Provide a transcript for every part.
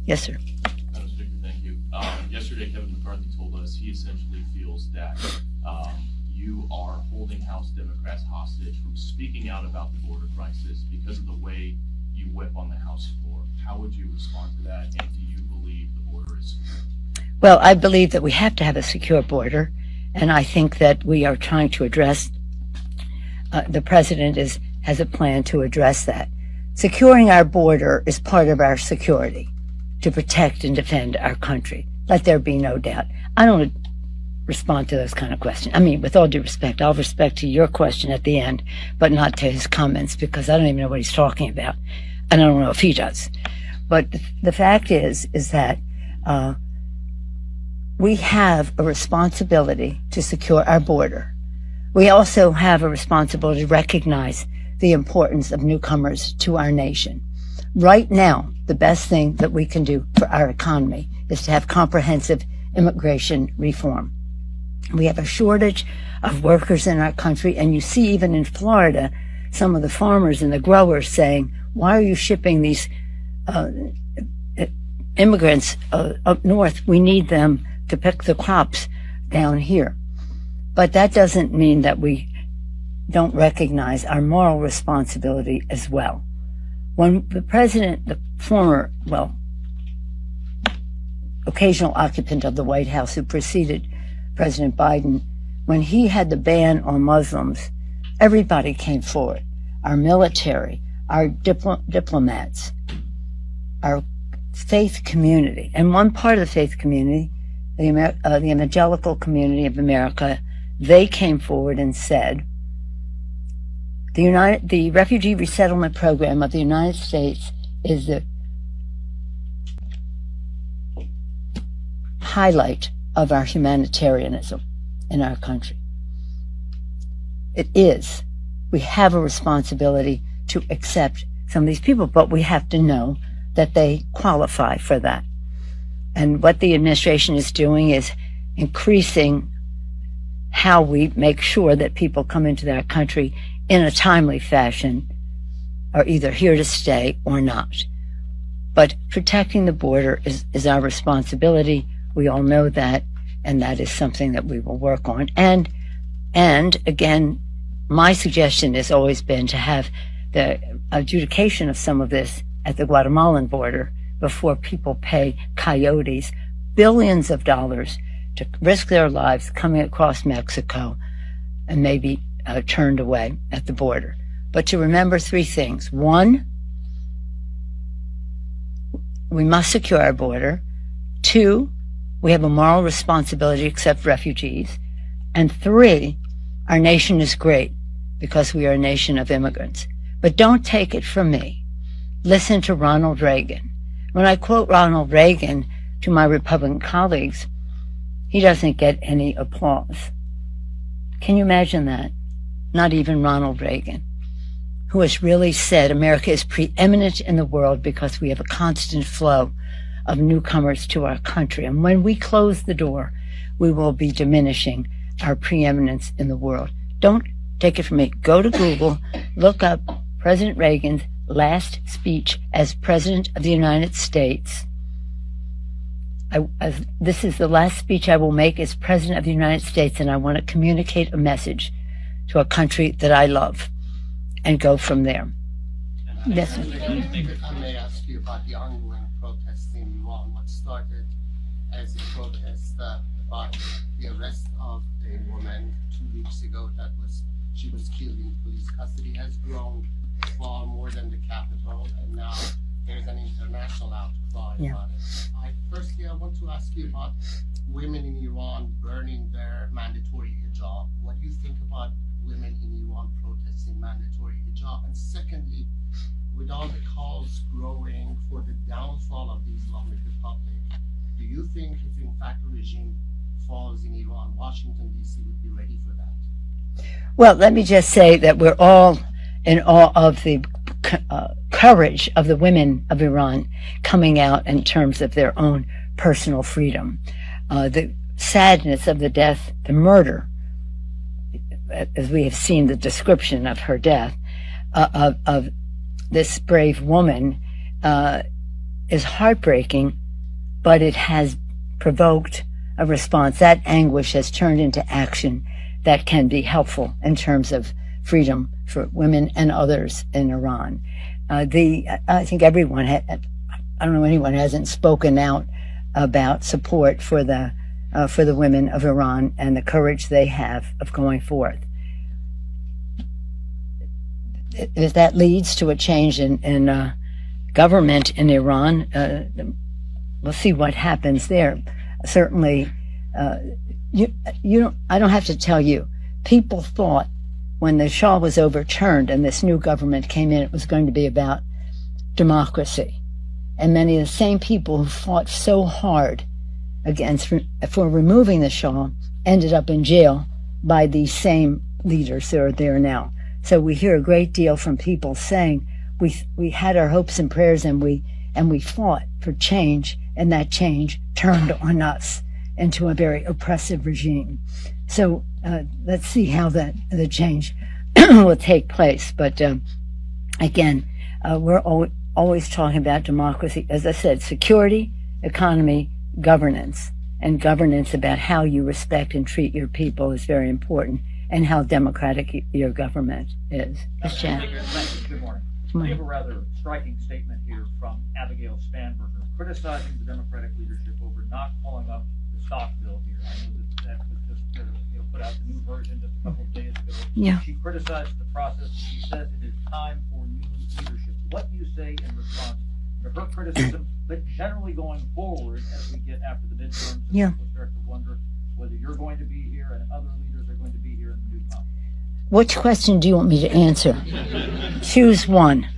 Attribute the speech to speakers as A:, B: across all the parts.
A: Yes, sir.
B: Madam Speaker, thank you. Yesterday, Kevin McCarthy told us he essentially feels that you are holding House Democrats hostage from speaking out about the border crisis because of the way you whip on the House floor. How would you respond to that, and do you believe the border is secure?
A: Well, I believe that we have to have a secure border, and I think that we are trying to address, the president has a plan to address that. Securing our border is part of our security, to protect and defend our country. Let there be no doubt. I don't respond to those kind of questions. I mean, with all due respect, I'll respect to your question at the end, but not to his comments, because I don't even know what he's talking about, and I don't know if he does. But the fact is that we have a responsibility to secure our border. We also have a responsibility to recognize the importance of newcomers to our nation. Right now, the best thing that we can do for our economy is to have comprehensive immigration reform. We have a shortage of workers in our country, and you see even in Florida, some of the farmers and the growers saying, why are you shipping these immigrants up north? We need them to pick the crops down here. But that doesn't mean that we don't recognize our moral responsibility as well. When the president, the former, occasional occupant of the White House who preceded President Biden, when he had the ban on Muslims, everybody came forward. Our military, our diplomats, our faith community. And one part of the faith community, the evangelical community of America, they came forward and said, the refugee resettlement program of the United States is the highlight of our humanitarianism in our country. It is. We have a responsibility to accept some of these people, but we have to know that they qualify for that. And what the administration is doing is increasing how we make sure that people come into our country in a timely fashion, are either here to stay or not. But protecting the border is our responsibility. We all know that, and that is something that we will work on. And again, my suggestion has always been to have the adjudication of some of this at the Guatemalan border before people pay coyotes billions of dollars to risk their lives coming across Mexico and maybe turned away at the border. But to remember three things. One, we must secure our border. Two, we have a moral responsibility to accept refugees. And three, our nation is great because we are a nation of immigrants. But don't take it from me. Listen to Ronald Reagan. When I quote Ronald Reagan to my Republican colleagues, he doesn't get any applause. Can you imagine that? Not even Ronald Reagan, who has really said America is preeminent in the world because we have a constant flow of newcomers to our country. And when we close the door, we will be diminishing our preeminence in the world. Don't take it from me. Go to Google, look up President Reagan's last speech as President of the United States. This is the last speech I will make as President of the United States, and I want to communicate a message to a country that I love and go from there. Yes, sir.
C: I may ask you about the ongoing protests in Iran. What started as a protest about the arrest of a woman 2 weeks ago she was killed in police custody has grown far more than the capital, and now there's an international outcry about it. Firstly, I want to ask you about women in Iran burning their mandatory hijab. What do you think about women in Iran protesting mandatory hijab? And secondly, with all the calls growing for the downfall of the Islamic Republic, do you think if in fact a regime falls in Iran, Washington, D.C. would be ready for that?
A: Well, let me just say that we're all in awe of the courage of the women of Iran coming out in terms of their own personal freedom. The sadness of the death, the murder, as we have seen the description of her death, of this brave woman, is heartbreaking, but it has provoked a response. That anguish has turned into action that can be helpful in terms of freedom for women and others in Iran. I think everyone I don't know anyone who hasn't spoken out about support for the women of Iran and the courage they have of going forth. If that leads to a change in government in Iran, we'll see what happens there. Certainly, I don't have to tell you. People thought when the Shah was overturned and this new government came in, it was going to be about democracy. And many of the same people who fought so hard for removing the Shah ended up in jail by these same leaders that are there now. So we hear a great deal from people saying we had our hopes and prayers and we fought for change, and that change turned on us into a very oppressive regime. So let's see how the change will take place. But again, we're always talking about democracy. As I said, security, economy, governance, and governance about how you respect and treat your people is very important, and how democratic your government is. Yes, Jan.
D: Good morning. We have a rather striking statement here from Abigail Spanberger criticizing the Democratic leadership over not calling up the stock bill here. I know that was just put out the new version just a couple of days ago.
A: Yeah.
D: She criticized the process. She says it is time for new leadership. What do you say in response to her criticism, but generally going forward as we get after the midterms,
A: yeah,
D: people start to wonder whether you're going to be here and other leaders are going to be here in the new Congress?
A: Which question do you want me to answer? Choose one.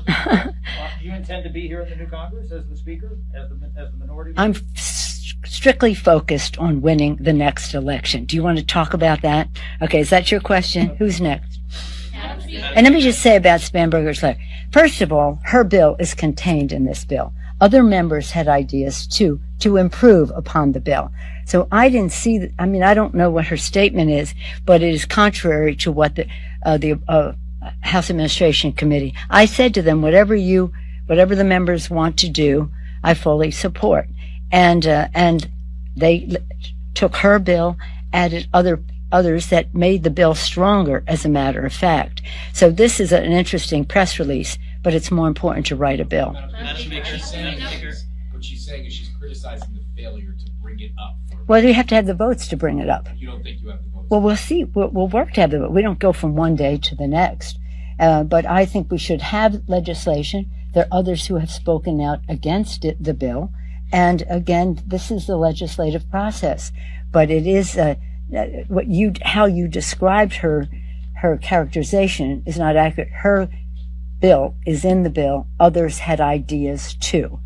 D: Do you intend to be here in the new Congress as the Speaker, as the minority leader?
A: I'm strictly focused on winning the next election. Do you want to talk about that? Okay, is that your question? Who's next? And let me just say about Spanberger's letter. First of all, her bill is contained in this bill. Other members had ideas too to improve upon the bill. So I didn't see I don't know what her statement is, but it is contrary to what the House Administration Committee. I said to them, whatever the members want to do, I fully support. And they took her bill, added others that made the bill stronger, as a matter of fact. So this is an interesting press release, but it's more important to write a bill.
E: What she's saying is she's criticizing the failure to bring it up.
A: Well, you have to have the votes to bring it up.
E: You don't think you have the votes?
A: Well, we'll see. We'll work to have the vote. We don't go from one day to the next. But I think we should have legislation. There are others who have spoken out against the bill. And again, this is the legislative process. But it is how you described her characterization is not accurate. Her bill is in the bill. Others had ideas too.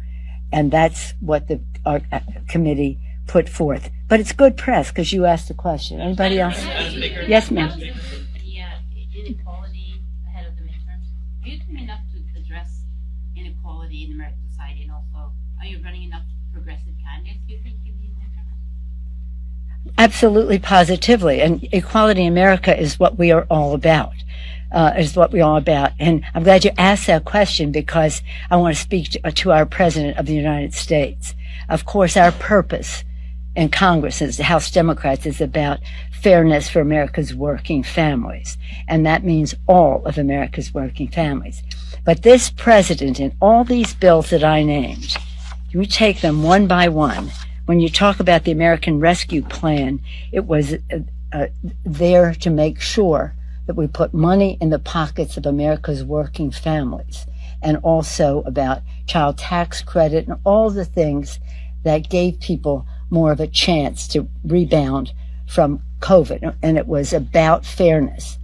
A: And that's what our committee put forth. But it's good press because you asked the question. Anybody else? Yes, ma'am.
F: The inequality ahead of the midterms. Are you doing enough to address inequality in American society, and also are you running enough progressive candidates, do you think, in these midterms?
A: Absolutely, positively. And equality in America is what we are all about. And I'm glad you asked that question because I want to speak to our President of the United States. Of course, our purpose in Congress as House Democrats is about fairness for America's working families. And that means all of America's working families. But this president and all these bills that I named, you take them one by one. When you talk about the American Rescue Plan, it was there to make sure that we put money in the pockets of America's working families, and also about child tax credit and all the things that gave people more of a chance to rebound from COVID. And it was about fairness.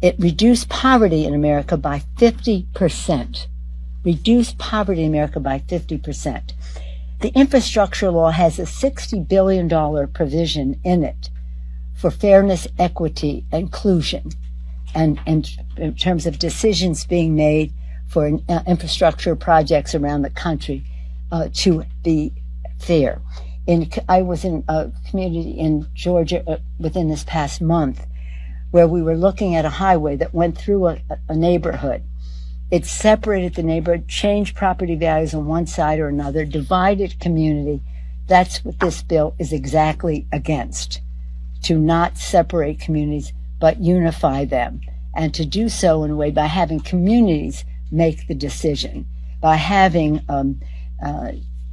A: It reduced poverty in America by 50%. Reduced poverty in America by 50%. The infrastructure law has a $60 billion provision in it for fairness, equity, inclusion, and in terms of decisions being made for infrastructure projects around the country to be fair. I was in a community in Georgia within this past month where we were looking at a highway that went through a neighborhood, It separated the neighborhood, changed property values on one side or another, divided community. That's what this bill is exactly against, to not separate communities, but unify them, and to do so in a way by having communities make the decision, by having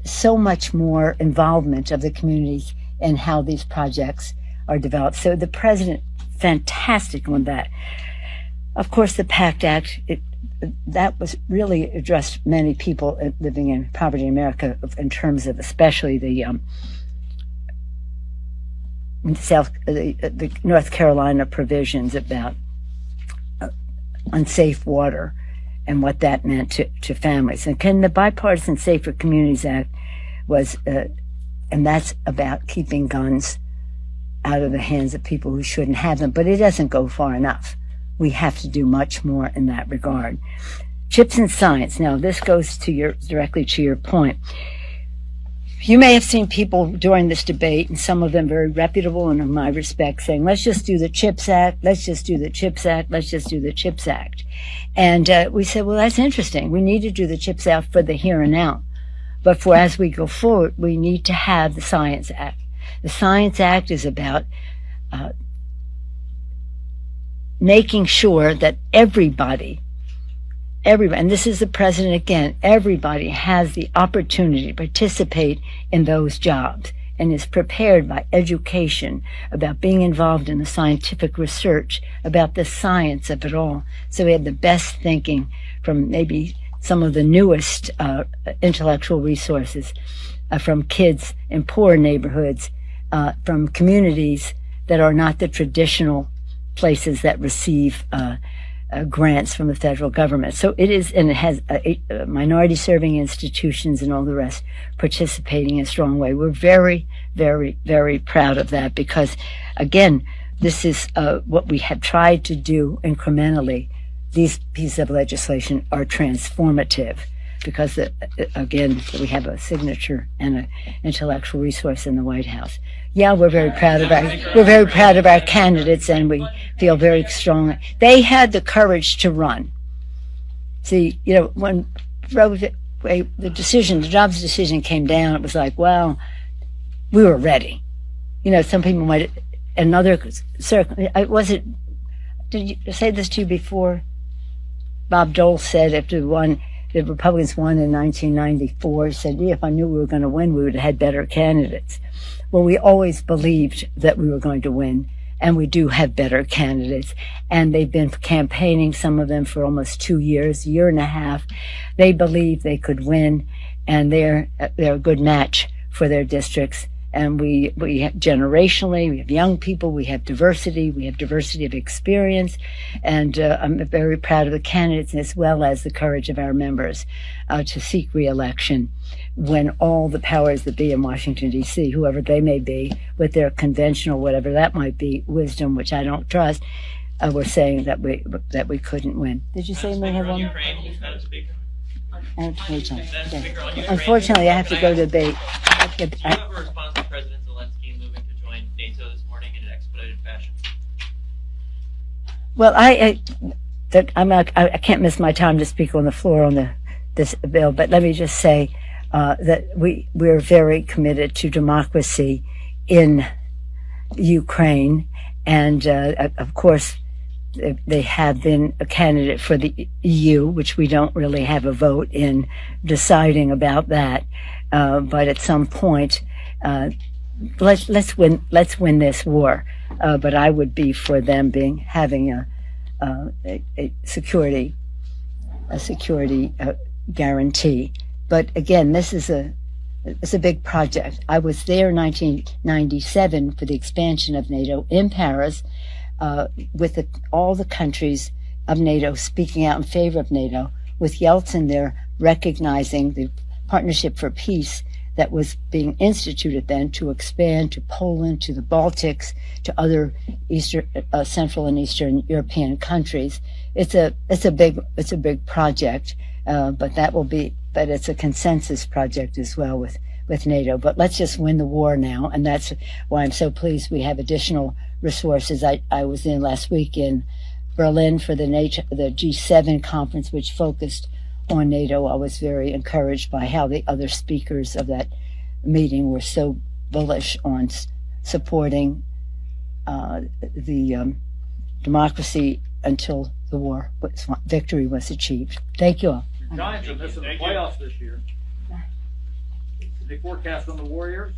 A: so much more involvement of the communities in how these projects are developed. So the president, fantastic on that. Of course, the PACT Act, that was really addressed many people living in poverty in America in terms of especially the North Carolina provisions about unsafe water and what that meant to families. And the Bipartisan Safer Communities Act was, and that's about keeping guns out of the hands of people who shouldn't have them, but it doesn't go far enough. We have to do much more in that regard. Chips and science. Now, this goes to directly to your point. You may have seen people during this debate, and some of them very reputable and in my respect, saying, let's just do the CHIPS Act, let's just do the CHIPS Act, let's just do the CHIPS Act. And we said, well, that's interesting. We need to do the CHIPS Act for the here and now. But for as we go forward, we need to have the Science Act. The Science Act is about making sure that everybody, and this is the president again, everybody has the opportunity to participate in those jobs and is prepared by education about being involved in the scientific research, about the science of it all. So we have the best thinking from maybe some of the newest intellectual resources from kids in poor neighborhoods, from communities that are not the traditional places that receive grants from the federal government. So it is, and it has minority serving institutions and all the rest participating in a strong way. We're very, very, very proud of that because, again, this is what we have tried to do incrementally. These pieces of legislation are transformative because, again, we have a signature and an intellectual resource in the White House. Yeah, we're very proud of our candidates, and we feel very strong. They had the courage to run. See, when the jobs decision came down, it was like, well, we were ready. Some people might, another circle. Did you say this to you before? Bob Dole said after the Republicans won in 1994, he said, if I knew we were going to win, we would have had better candidates. Well, we always believed that we were going to win, and we do have better candidates. And they've been campaigning, some of them for almost 2 years, a year and a half. They believe they could win, and they're a good match for their districts. And we have generationally, we have young people, we have diversity of experience, and I'm very proud of the candidates as well as the courage of our members to seek re-election when all the powers that be in Washington, D.C., whoever they may be, with their conventional, whatever that might be, wisdom, which I don't trust, were saying that we couldn't win. Did you say we have one? Unfortunately, I have to go to debate.
G: Do you have a response to President Zelensky moving to join NATO this morning in an expedited fashion?
A: Well, I can't miss my time to speak on the floor on this bill, but let me just say that we're very committed to democracy in Ukraine, and of course, they have been a candidate for the EU, which we don't really have a vote in deciding about that. But at some point, let's win this war. But I would be for them having a security guarantee. But again, it's a big project. I was there in 1997 for the expansion of NATO in Paris. With all the countries of NATO speaking out in favor of NATO, with Yeltsin there recognizing the Partnership for Peace that was being instituted then to expand to Poland, to the Baltics, to other Central and Eastern European countries. It's a big project, but it's a consensus project as well with NATO. But let's just win the war now, and that's why I'm so pleased we have additional resources. I was in last week in Berlin for the G7 conference, which focused on NATO. I was very encouraged by how the other speakers of that meeting were so bullish on supporting the democracy until the victory was achieved. Thank you all.
D: The Giants are missing the playoffs this year. The forecast on the Warriors,